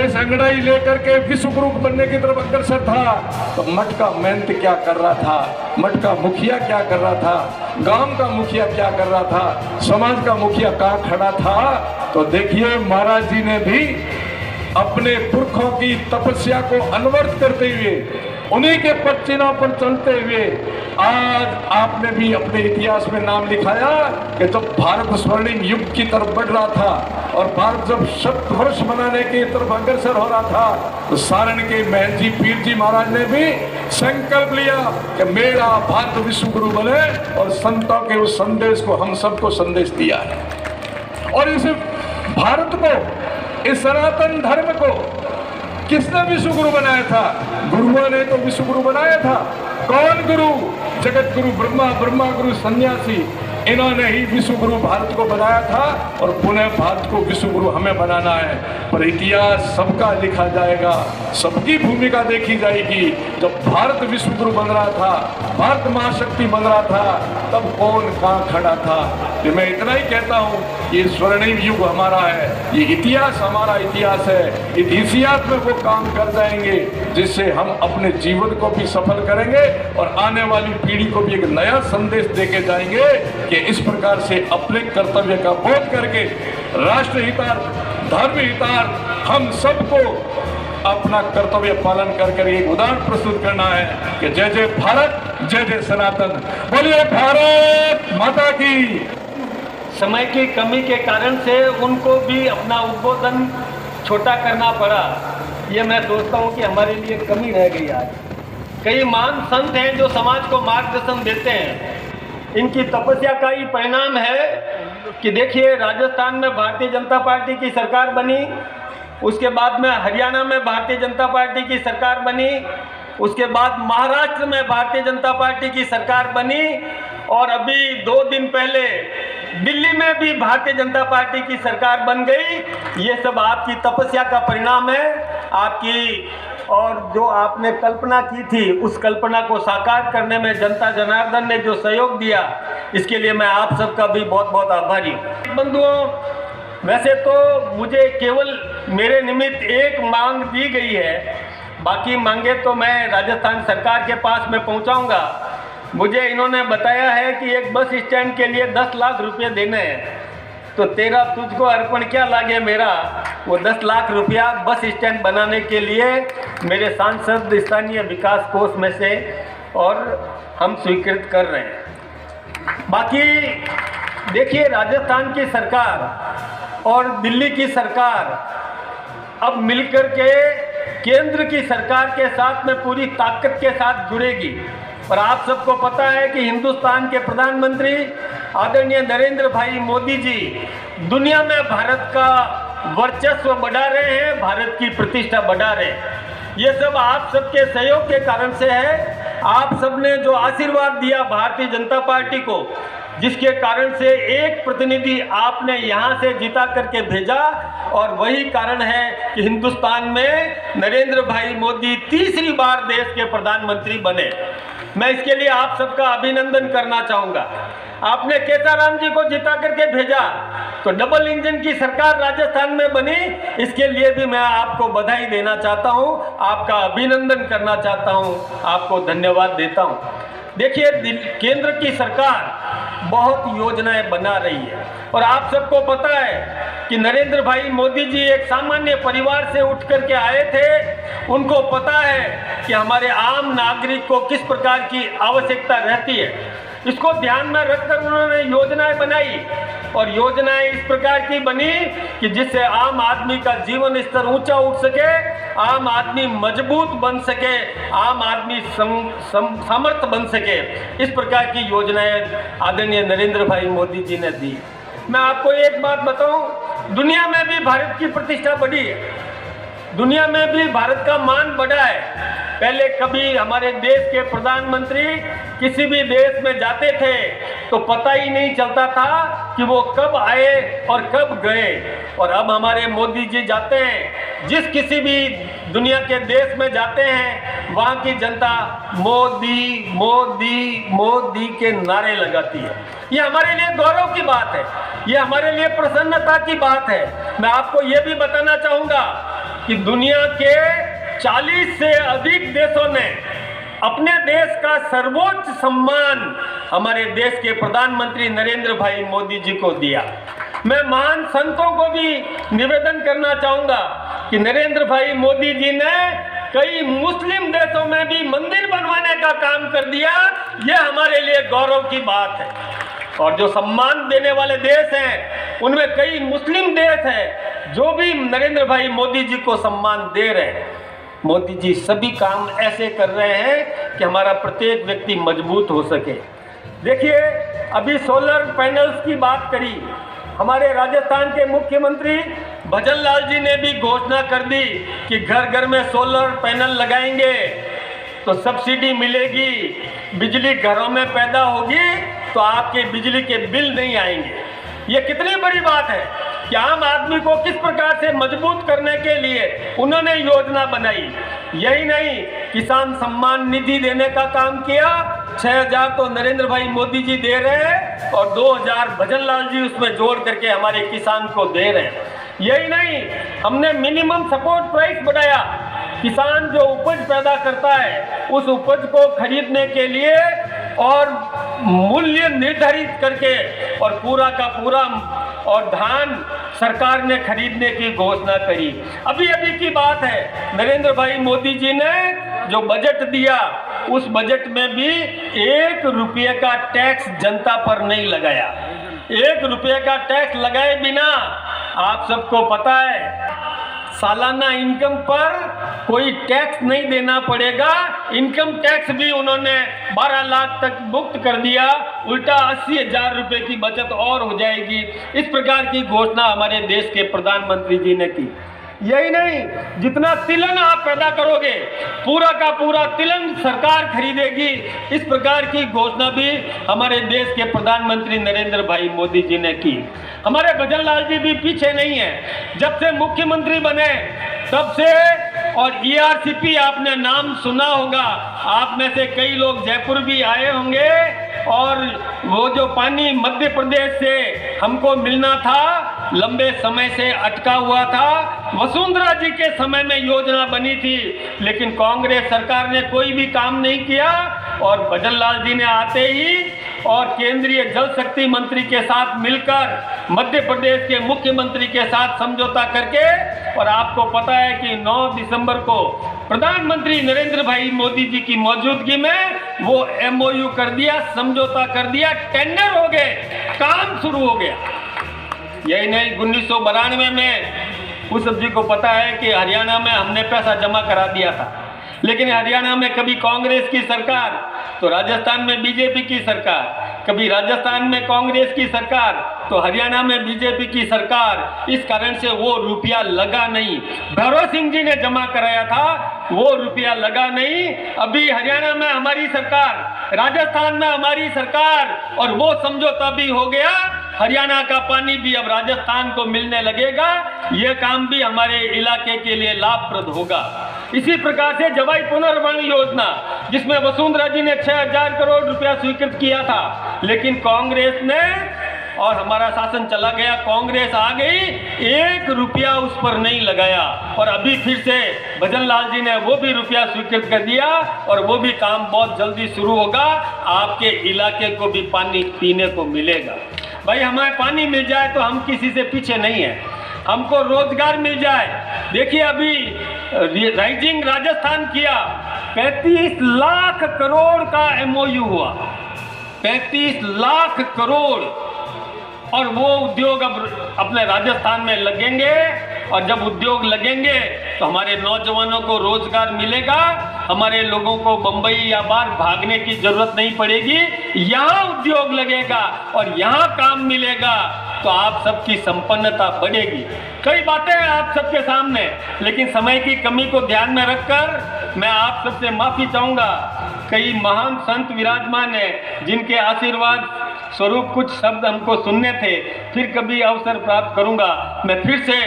देश अंगड़ाई लेकर के विश्व गुरु बनने की तरफ अग्रसर था, तो मठ का महंत क्या कर रहा था, मठ का मुखिया क्या कर रहा था, गांव का मुखिया क्या कर रहा था, समाज का मुखिया कहाँ खड़ा था। तो देखिए महाराज जी ने भी अपने पुरखों की तपस्या को अनवर्त करते हुए, उन्हीं के पद चिन्हों पर चलते हुए आज आपने भी अपने इतिहास में नाम लिखाया कि जब भारत स्वर्णिम युग की तरफ बढ़ रहा था और भारत जब 100 वर्ष मनाने की तरफ अग्रसर हो रहा था, तो सारण के महंत जी पीर जी महाराज ने भी संकल्प लिया कि मेरा भारत विश्व गुरु बने, और संतों के उस संदेश को हम सबको संदेश दिया है। और इस भारत को, इस सनातन धर्म को किसने विश्व गुरु बनाया था? गुरुओं ने तो विश्व गुरु बनाया था। कौन गुरु? जगत गुरु ब्रह्मा, ब्रह्मा गुरु सन्यासी, इन्होंने ही विश्व गुरु भारत को बनाया था, और पुनः भारत को विश्व गुरु हमें बनाना है। पर इतिहास सबका लिखा जाएगा, सबकी भूमिका देखी जाएगी। जब भारत विश्व गुरु बन रहा था, भारत महाशक्ति बन रहा था, तब कौन कहाँ खड़ा था? तो मैं इतना ही कहता हूँ, ये स्वर्णिम युग हमारा है, ये इतिहास हमारा इतिहास है। इतिहास में वो काम कर जाएंगे जिससे हम अपने जीवन को भी सफल करेंगे और आने वाली पीढ़ी को भी एक नया संदेश देके जाएंगे कि इस प्रकार से अपने कर्तव्य का बोध करके राष्ट्र हितार्थ, धर्म हितार्थ हम सबको अपना कर्तव्य पालन कर एक उदाहरण प्रस्तुत करना है कि जय जय भारत, जय जय सनातन, बोलिए भारत माता की। समय की कमी के कारण से उनको भी अपना उद्बोधन छोटा करना पड़ा। ये मैं सोचता हूँ कि हमारे लिए कमी रह गई आज। कई महान संत हैं जो समाज को मार्गदर्शन देते हैं। इनकी तपस्या का ही परिणाम है कि देखिए, राजस्थान में भारतीय जनता पार्टी की सरकार बनी, उसके बाद में हरियाणा में भारतीय जनता पार्टी की सरकार बनी, उसके बाद महाराष्ट्र में भारतीय जनता पार्टी की सरकार बनी, और अभी 2 दिन पहले दिल्ली में भी भारतीय जनता पार्टी की सरकार बन गई। ये सब आपकी तपस्या का परिणाम है, आपकी, और जो आपने कल्पना की थी उस कल्पना को साकार करने में जनता जनार्दन ने जो सहयोग दिया, इसके लिए मैं आप सबका भी बहुत बहुत आभारी हूँ। बंधुओं, वैसे तो मुझे केवल मेरे निमित्त एक मांग दी गई है, बाकी मांगे तो मैं राजस्थान सरकार के पास में पहुँचाऊँगा। मुझे इन्होंने बताया है कि एक बस स्टैंड के लिए 10 लाख रुपये देने हैं, तो तेरा तुझको अर्पण क्या लागे मेरा, वो 10 लाख रुपया बस स्टैंड बनाने के लिए मेरे सांसद स्थानीय विकास कोष में से और हम स्वीकृत कर रहे हैं। बाकी देखिए, राजस्थान की सरकार और दिल्ली की सरकार अब मिलकर के केंद्र की सरकार के साथ में पूरी ताकत के साथ जुड़ेगी। और आप सबको पता है कि हिंदुस्तान के प्रधानमंत्री आदरणीय नरेंद्र भाई मोदी जी दुनिया में भारत का वर्चस्व बढ़ा रहे हैं, भारत की प्रतिष्ठा बढ़ा रहे हैं। ये सब आप सबके सहयोग के कारण से है। आप सबने जो आशीर्वाद दिया भारतीय जनता पार्टी को, जिसके कारण से एक प्रतिनिधि आपने यहाँ से जिता करके भेजा, और वही कारण है कि हिंदुस्तान में नरेंद्र भाई मोदी तीसरी बार देश के प्रधानमंत्री बने। मैं इसके लिए आप सबका अभिनंदन करना चाहूँगा। आपने केसाराम जी को जिता करके भेजा, तो डबल इंजन की सरकार राजस्थान में बनी, इसके लिए भी मैं आपको बधाई देना चाहता हूँ, आपका अभिनंदन करना चाहता हूँ, आपको धन्यवाद देता हूँ। देखिए, केंद्र की सरकार बहुत योजनाएं बना रही है, और आप सबको पता है कि नरेंद्र भाई मोदी जी एक सामान्य परिवार से उठ करके आए थे। उनको पता है कि हमारे आम नागरिक को किस प्रकार की आवश्यकता रहती है। इसको ध्यान में रखकर उन्होंने योजनाएं बनाई, और योजनाएं इस प्रकार की बनी कि जिससे आम आदमी का जीवन स्तर ऊंचा उठ सके, आम आदमी मजबूत बन सके, आम आदमी समर्थ बन सके। इस प्रकार की योजनाएं आदरणीय नरेंद्र भाई मोदी जी ने दी। मैं आपको एक बात बताऊं, दुनिया में भी भारत की प्रतिष्ठा बढ़ी है, दुनिया में भी भारत का मान बढ़ा है। पहले कभी हमारे देश के प्रधानमंत्री किसी भी देश में जाते थे तो पता ही नहीं चलता था कि वो कब आए और कब गए, और अब हमारे मोदी जी जाते हैं, जिस किसी भी दुनिया के देश में जाते हैं, वहाँ की जनता मोदी मोदी मोदी के नारे लगाती है। ये हमारे लिए गौरव की बात है, ये हमारे लिए प्रसन्नता की बात है। मैं आपको ये भी बताना चाहूँगा कि दुनिया के 40 से अधिक देशों ने अपने देश का सर्वोच्च सम्मान हमारे देश के प्रधानमंत्री नरेंद्र भाई मोदी जी को दिया। मैं महान संतों को भी निवेदन करना चाहूंगा कि नरेंद्र भाई मोदी जी ने कई मुस्लिम देशों में भी मंदिर बनवाने का काम कर दिया। यह हमारे लिए गौरव की बात है। और जो सम्मान देने वाले देश हैं उनमें कई मुस्लिम देश हैं जो भी नरेंद्र भाई मोदी जी को सम्मान दे रहे हैं। मोदी जी सभी काम ऐसे कर रहे हैं कि हमारा प्रत्येक व्यक्ति मजबूत हो सके। देखिए, अभी सोलर पैनल्स की बात करी, हमारे राजस्थान के मुख्यमंत्री भजन लाल जी ने भी घोषणा कर दी कि घर घर में सोलर पैनल लगाएंगे तो सब्सिडी मिलेगी, बिजली घरों में पैदा होगी तो आपके बिजली के बिल नहीं आएंगे। ये कितनी बड़ी बात है कि आम आदमी को किस प्रकार से मजबूत करने के लिए उन्होंने योजना बनाई। यही नहीं, किसान सम्मान निधि देने का काम किया। 6,000 तो नरेंद्र भाई मोदी जी दे रहे हैं और 2,000 भजन लाल जी उसमें जोड़ करके हमारे किसान को दे रहे हैं। यही नहीं, हमने मिनिमम सपोर्ट प्राइस बढ़ाया। किसान जो उपज पैदा करता है उस उपज को खरीदने के लिए और मूल्य निर्धारित करके और पूरा का पूरा और धान सरकार ने खरीदने की घोषणा करी। अभी अभी की बात है, नरेंद्र भाई मोदी जी ने जो बजट दिया उस बजट में भी 1 रुपये का टैक्स जनता पर नहीं लगाया। 1 रुपये का टैक्स लगाए बिना आप सबको पता है सालाना इनकम पर कोई टैक्स नहीं देना पड़ेगा। इनकम टैक्स भी उन्होंने 12 लाख तक मुक्त कर दिया, उल्टा 80,000 रुपये की बचत और हो जाएगी। इस प्रकार की घोषणा हमारे देश के प्रधानमंत्री जी ने की। यही नहीं, जितना तिलहन आप पैदा करोगे पूरा का पूरा तिलहन सरकार खरीदेगी। इस प्रकार की घोषणा भी हमारे देश के प्रधानमंत्री नरेंद्र भाई मोदी जी ने की। हमारे भजन लाल जी भी पीछे नहीं है। जब से मुख्यमंत्री बने तब से, और ERCP आपने नाम सुना होगा, आप में से कई लोग जयपुर भी आए होंगे, और वो जो पानी मध्य प्रदेश से हमको मिलना था लंबे समय से अटका हुआ था। वसुंधरा जी के समय में योजना बनी थी लेकिन कांग्रेस सरकार ने कोई भी काम नहीं किया, और भजन लाल जी ने आते ही और केंद्रीय जल शक्ति मंत्री के साथ मिलकर मध्य प्रदेश के मुख्यमंत्री के साथ समझौता करके, और आपको पता है कि 9 दिसंबर को प्रधानमंत्री नरेंद्र भाई मोदी जी की मौजूदगी में वो MOU कर दिया, समझौता कर दिया, टेंडर हो गए, काम शुरू हो गया। यही नहीं, 1992 में उस सब्जी को पता है कि हरियाणा में हमने पैसा जमा करा दिया था, लेकिन हरियाणा में कभी कांग्रेस की सरकार तो राजस्थान में बीजेपी की सरकार, कभी राजस्थान में कांग्रेस की सरकार तो हरियाणा में बीजेपी की सरकार। इस कारण से वो रुपया लगा नहीं। भैरव सिंह जी ने जमा कराया था, वो रुपया लगा नहीं। अभी हरियाणा में हमारी सरकार, राजस्थान में हमारी सरकार, और वो समझौता भी हो गया। हरियाणा का पानी भी अब राजस्थान को मिलने लगेगा। ये काम भी हमारे इलाके के लिए लाभप्रद होगा। इसी प्रकार से जवाई पुनर्वर्ण योजना, जिसमें वसुंधरा जी ने 6,000 करोड़ रुपया स्वीकृत किया था, लेकिन कांग्रेस ने, और हमारा शासन चला गया, कांग्रेस आ गई, 1 रुपया उस पर नहीं लगाया। और अभी फिर से भजन लाल जी ने वो भी रुपया स्वीकृत कर दिया और वो भी काम बहुत जल्दी शुरू होगा। आपके इलाके को भी पानी पीने को मिलेगा। भाई, हमें पानी मिल जाए तो हम किसी से पीछे नहीं है, हमको रोजगार मिल जाए। देखिए, अभी राइजिंग राजस्थान किया, 35 लाख करोड़ का MOU हुआ, 35 लाख करोड़, और वो उद्योग अब अपने राजस्थान में लगेंगे। और जब उद्योग लगेंगे तो हमारे नौजवानों को रोजगार मिलेगा, हमारे लोगों को बंबई या बाहर भागने की जरूरत नहीं पड़ेगी। यहाँ उद्योग लगेगा और यहाँ काम मिलेगा तो आप सबकी संपन्नता बढ़ेगी। कई बातें हैं आप सबके सामने, लेकिन समय की कमी को ध्यान में रखकर मैं आप सबसे माफी चाहूंगा। कई महान संत विराजमान हैं जिनके आशीर्वाद स्वरूप कुछ शब्द हमको सुनने थे। फिर कभी अवसर प्राप्त करूंगा मैं फिर से